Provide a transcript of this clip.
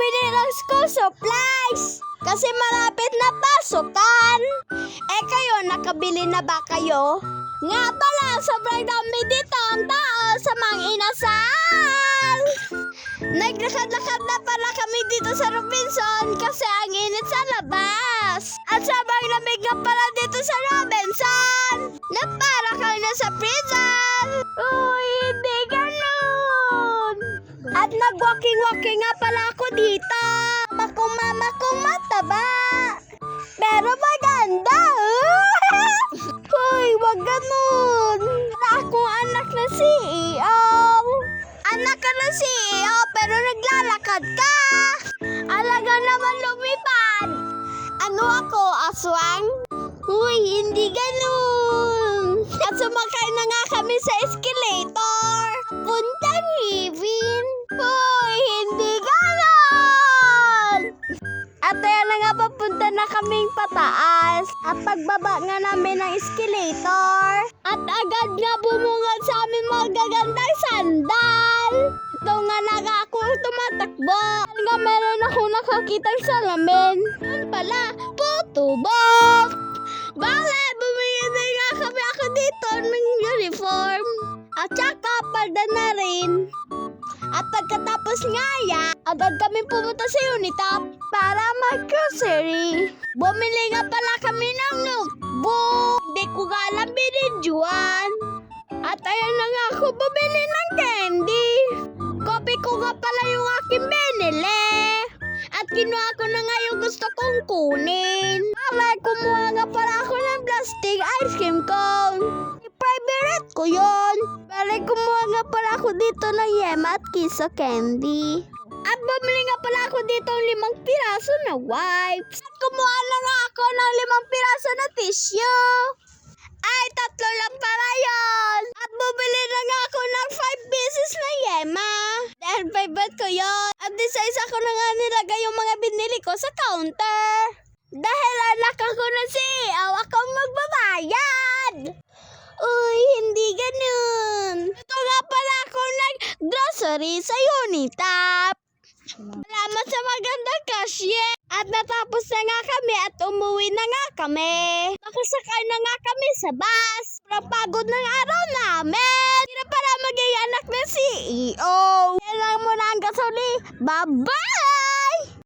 bumili ng school supplies kasi malapit na pasukan. Kayo, nakabili na ba kayo? Nga pala, sobrang dami dito ang tao sa mga inasal. Naglakad-lakad na pala kami dito sa Robinson kasi ang init sa labas. At sabang lamig na pala dito sa Robinson na para kang nasa prison. Uy, hindi ganun. At nag-walking-walking nga pala ako dito. Mama kong mataba. Pero maganda. Hoy, wag ganun. Wala akong anak na CEO. Anak ka na CEO pero naglalakad ka. Alaga naman lumipad. Ano ako, aswang? Uy, hindi ganun. At sumakay na nga kami sa escalator. Puntang Hivin. Uy, hindi ganun. At ayan na nga, papunta na kaming pataas. At pagbaba nga namin ng escalator. At agad nga bumungad sa amin mga gagandang sandal. Ito nga naga ako tumatakbo. Nga meron ako nakakitang salamin. Yun pala, putubok. Bakit? Bumili nga kami ako dito ng uniform. At saka palda na rin. At pagkatapos nga agad kami pumunta sa Unitop para mag-grocery. Bumili nga pala kami ng notebook. Di ko nga alam binidyoan. At ayan na nga ako bumili ng candy. Kopi ko nga pala yung aking binili. At kinuha ko na nga yung gusto kong kunin. Kumuha nga pala ako ng plastic ice cream cone. Favorite ko yun. Kumuha nga pala ako dito ng Yema at Kiso candy. At bumili nga pala ako dito ng 5 piraso na wipes. At kumuha na nga ako ng 5 piraso na tissue. Ay, 3 lang pala yun. At bumili na nga ako ng 5 pieces na Yema. Dahil favorite ko yun. At isa-isa ko na nga nilagay yung mga binili ko sa counter. Dahil anak ako na CEO, akong magbabayad. Uy, hindi ganun. Ito nga pala ako nag-grocery sa Unitop. Salamat sa magandang cashier. At natapos na nga kami at umuwi na nga kami. Nakasakay na nga kami sa bus. Pagod ng araw namin. Hindi na pala maging anak ng CEO. Kailangan mo na ang gasoli. Bye-bye!